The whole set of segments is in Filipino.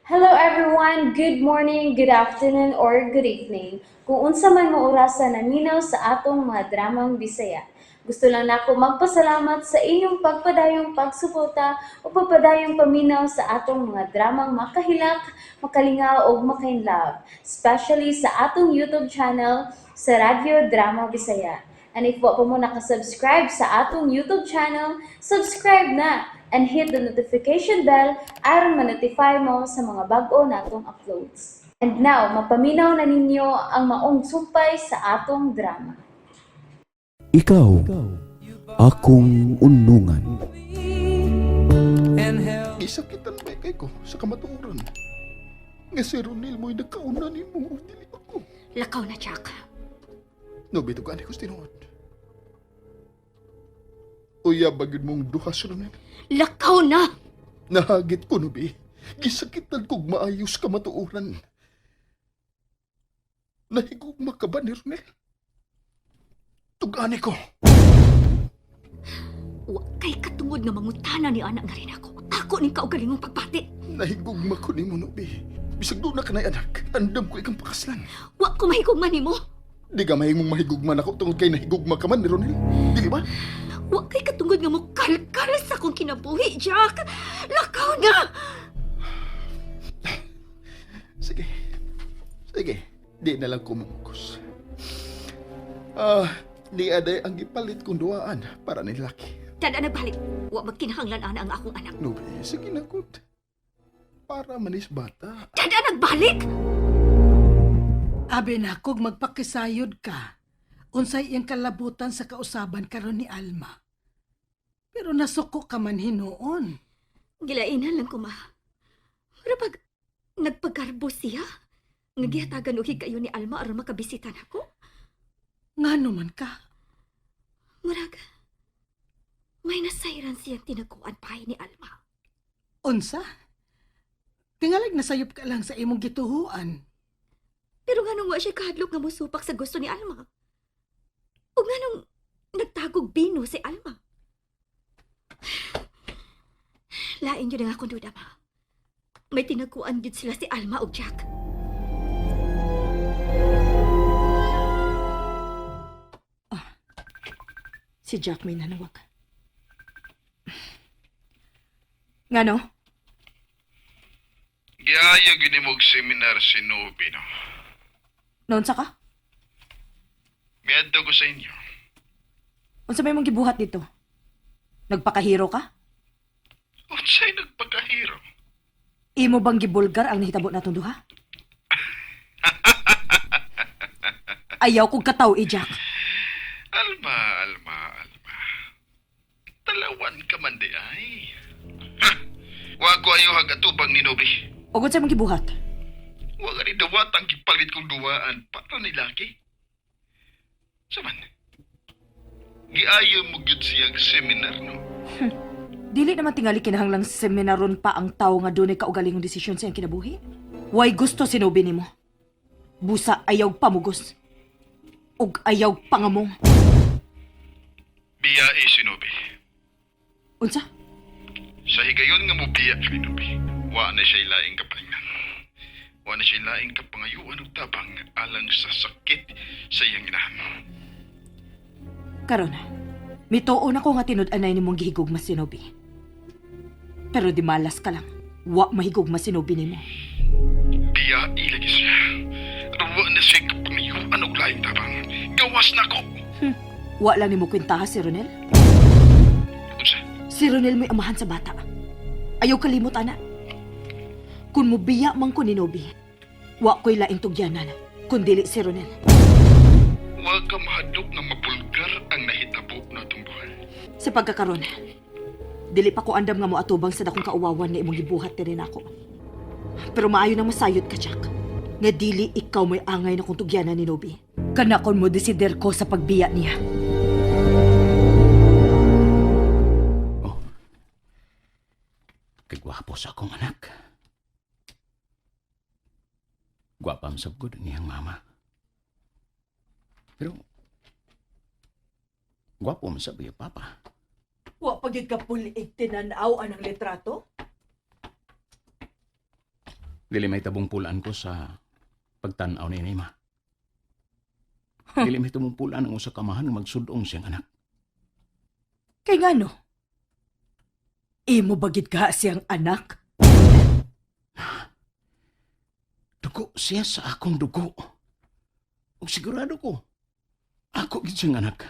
Hello everyone, good morning, good afternoon, or good evening. Kung unsa man mo orasan naminaw sa atong mga dramang Bisaya. Gusto lang nako magpasalamat sa inyong pagpadayong pagsuporta o pagpadayong paminaw sa atong mga dramang makahilak, makalingaw o makainlove, especially sa atong YouTube channel sa Radyo Drama Bisaya. And if wa pa mo nakasubscribe sa atong YouTube channel, subscribe na and hit the notification bell aron ma-notify mo sa mga bag-o natong uploads. And now, mapaminaw na ninyo ang maong sumpay sa atong drama. Ikaw, akong unungan. Gisakitan ba kay ko sa kamatuoran? Nga si Ronel mo'y nagkauna ni mo, dili ako. Lakaw na, Jack. No, bito ka ko tinuod. Uya, bagid mong duha si Ronel. Lakaw na! Nahagit ko, no, be. Gisakitan kog maayos kamatuoran. Nahigugma ka ba ni Ronel? Tugani ko. Wa kay katungod nga mangutana ni anak nga rin ako. Ako ning kaugalingong pagpati. Nahigugma ko ni mo, no, be. Bisag doon na ka na, anak. Andam ko ikang pakaslan. Wa ko mahigugman nimo. Di ka mahingong mahigugman ako tungod kay nahigugma ka man ni Ronel. Dili ba? Wa kay katungod nga mo kalkal sa akong kinabuhi, Jack. Lakaw na! Sige. Sige. Di na lang kumungkos. Di aday ang gipalit kong duaan para ni laki. Tada nagbalik. Wa magkinahanglan ana ang akong anak. No, be, sige na good. Para manis bata. Tada nagbalik! Abi na kog magpakisayod ka. Unsay iyang kalabutan sa kausaban karon ni Alma. Pero nasuko ka man hinuon. Gilainan lang ko, ma. Pero pag nagpagarbo siya, nagihatagan uhi kayo ni Alma aron makabisita nako. Ngano man ka? Murag, may nasayran siyang tinaguan pahay ni Alma. Unsa? Tingalag nasayop ka lang sa imong gituhuan. Pero nga nung wa siya kahadlok nga musupak sa gusto ni Alma. O nga nung nagtagog bino si Alma. Lain yun ang akong duda, ma. May tinaguan yun sila si Alma o Jack. Si Jack may nanawag. Ngano? Gihaya ginimog seminar si Nobi, no? Naunsa ka? Miadto ko sa inyo. Unsa may mong gibuhat dito? Nagpakahiro ka? Unsay nagpakahiro? Imo bang gibulgar ang nahitabo natong duha? Ayaw kong kataw, Jack. Alma. Talawan ka man di ay. Ha! Wa ko ayo hagatubang ni Nobi. Ugod sa mong gibuhat. Wa ka ni dawat ang gipalit kong duwaan para ni laki. Saman, giayo mo gyud siyang seminar, no? Dili naman tingali kinahanglang seminaron pa ang tao nga dunay kaugalingong desisyon sa iyang kinabuhi. Way gusto sinubi nimo. Busa ayaw pamugos. Ug ayaw pangamong. Biya si Nobi. Unsa? Sa higayon nga mo biya kay Nobi, wa na siya laing kapalingan. Wa na siya laing kapangayuan og tabang alang sa sakit sa iyang inahan. Karon, mituon ako nga tinud-anay nimong gihigugma sinubi. Pero di malas ka lang. Wa mahigugma sinubi nimo. Biya ilagi siya. Ruwa na siya kapangayuan og laing tabang. Gawas na ko! Wa lang nimo kwentaha si Ronel. Unsa? Si Ronel may amahan sa bata. Ayaw kalimot, ana. Kung mubiya man ko ni Nobi, wa ko'y laing tugyanan, kundili si Ronel. Wa ka mahadlok nga mapulgar ang nahitabo na itong buhay. Sa pagkakaroon, dili pa ko andam nga mo atubang sa dakong kauwawan nga imong gibuhat rin ako. Pero maayo na masayod ka, Jack. Nga dili ikaw may angay na kung tugyanan ni Nobi. Kanakon mo desider ko sa pagbiya niya. Oh, kagwapo sa akong anak. Gwapam sabgod niyang mama. Pero, gwapo man sabi yung papa. Wa pagid ka puliig tinanaw anang litrato? Dili may tabong pulaan ko sa pagtanaw ni Nima. Dili may tabong pulaan ang usa ka amahan nga magsudong siyang anak. Kay nga no? Imo bagid ka siyang anak? Dugo siya sa akong dugo. O sigurado ko, ako gid siyang anak.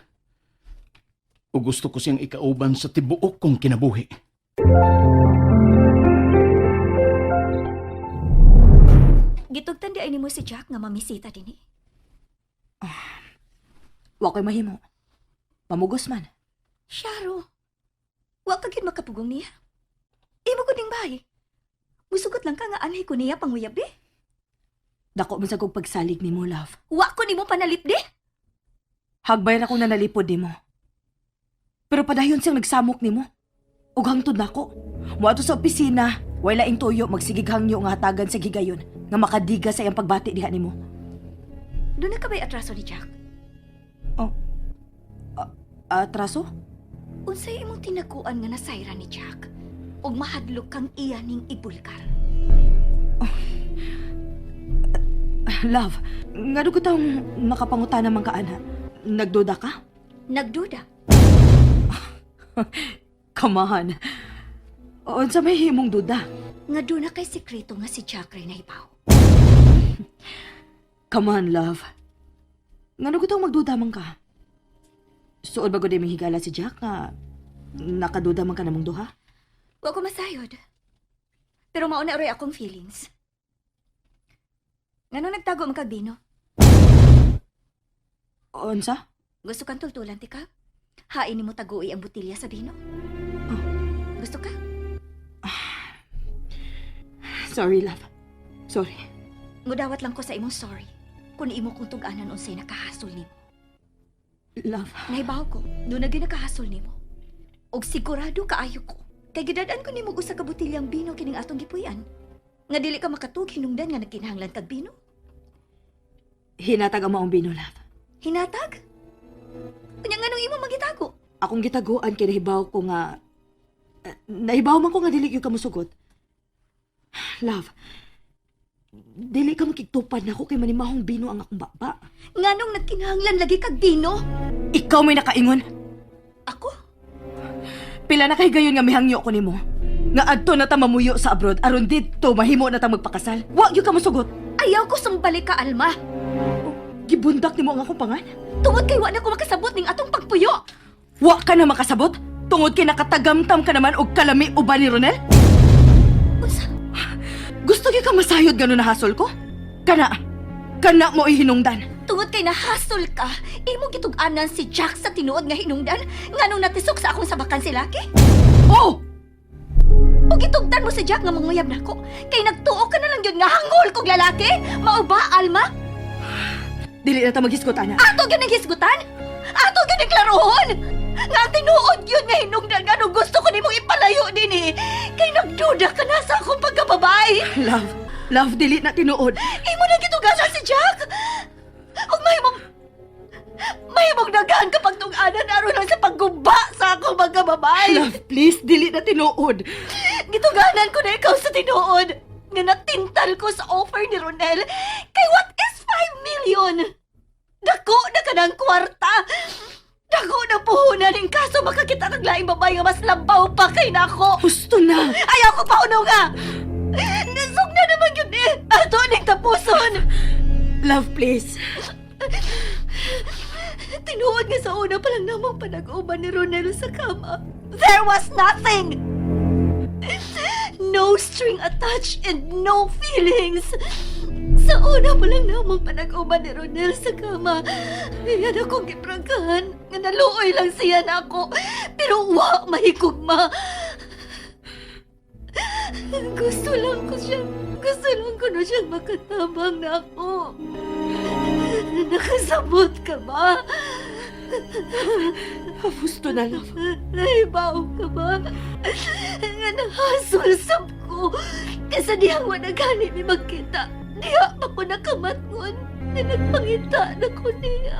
O gusto ko siyang ikauban sa tibuok kong kinabuhi. Gitugtan di ay nimo si Jack nga mamisita din eh. Wa ko'y mahimo. Pamugos man. Sharo, wa ka gid makapugong niya. Imo ko ding bay. Musugot lang ka nga anay ko niya panguyab di. Dako man sa kong pagsalig ni mo, love. Wa ko nimo panalit di. Hagbay na kong nanalipod ni mo. Pero padayon siyang nagsamok ni mo. Ug hangtod nako. Muadto sa opisina, way laing tuyo magsigig hangyo nga hatagan sa gigayon nga makadiga sa iyang pagbati diha nimo. Doon na ka ba'y atraso ni Jack? Atraso? Unsay imong tinakuan nga nasayra ni Jack? Ug mahadlok kang iya ning ibulgar. Love, nga ko tang makapangutana man ka ana. Nagduda ka? Nagduda. Kamahan. Unsa may himong duda? Nga doon na kay sikreto nga si Jack rin nahibaw. Come on, love. Nga ko tang magduda man ka? Suod ba ko di higala si Jack nga nakaduda man ka namong duha? Wa ko masayod. Pero mauna roy akong feelings. Ngano nagtago man kag Bino? Unsa? Gusto kang tultulan ti ka? Hain nimo tagui ang butilya sa Bino. Gusto ka? Sorry, love. Sorry. Mudawat lang ko sa imong sorry. Kung imo kong tug-anan unsay nakahasol nimo. Love. Nahibaw ko, doon na ginakahasol nimo. Og sigurado kaayo ko. Kay gidadaan ko nimo usa ka butilyang Bino kining atong gipuy-an. Nga dili ka makatug hinungdan nga nagkinahanglan kag Bino. Hinatag ang maong Bino, love. Hinatag? Kunya nganong imo magitago? Akong gitaguan kay nahibaw ko nga nahibaw man ko nga dili gyud ka mosugot. Love. Dili ka makigtupad nako kay manimahong Bino ang akong baba. Nganong nagkinahanglan lagi kag Bino? Ikaw may nakaingon. Ako? Pila na kay gayon nga mihangyo ko nimo. Nga adto na ta mamuyo sa abroad aron didto mahimo na ta magpakasal. Wa gyud ka mosugot. Ayaw ko sumbalik ka, Alma. Gibundak nimo ang akong pangan. Tungod kay wa na ko makasabot ning atong pagpuyo. Wa ka na makasabot. Tungod kay nakatagamtam ka naman og kalami uban ni Ronel. Unsa? Gusto gyud ka masayod ganon na hasol ko? Kana mo ihinungdan. Tungod kay nahasol ka, imo gitug-anan si Jack sa tinuod nga hinungdan nganong natisok sa akong sabakan si Lucky? Oh! O gitugtan mo si Jack nga manguyab nako. Kay nagtuo ka na lang yun nga hangol kog lalaki? Mao ba, Alma? Dili na ta maghisgot, ana. Ato gyud naghisgutan? Ato gyud niklarohon? Nga ang tinuod yun nga hinungdan nga nung gusto ko nimong ipalayo din eh. Kay nagduda ka na sa akong pagkababay. Love, dili na tinuod. Imo na gitugasan si Jack. Og mahimong daghan kapag tug-anan aron lang sa pagguba sa akong pagkababay. Love, please, dili na tinuod. Gituganan ko na ikaw sa tinuod. Nga natintal ko sa offer ni Ronel. Kay what is 5 million? Dako na ka ng kwarta. Dako na puhunan ng kaso makakita kag laing babae nga mas labaw pa kay nako. Gusto na. Ayaw ko pa uno nga. Nasog na naman yun eh. Ato ning tapuson. Love, please. Tinuod nga sa una pa lang namang panag-uban ni Ronel sa kama. There was nothing! No string attached and no feelings. Sa una pa lang namang panag-uban ni Ronel sa kama. Iyan akong giprangkahan nga naluoy lang siya na ako. Pero wa mahigugma. Gusto lang ko na siyang makatabang na ako. Nakasabot ka ba? Gusto na, love. Naibaw ka ba? Nga nahasol sab ko. Kasi dihang wala gani ni magkita. Diha pa ko nakamatngon. Na nagpangita na ko niya.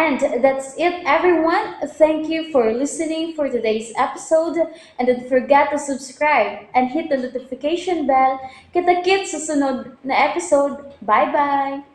And that's it, everyone. Thank you for listening for today's episode. And don't forget to subscribe and hit the notification bell. Kita-kits sa sunod na episode. Bye-bye!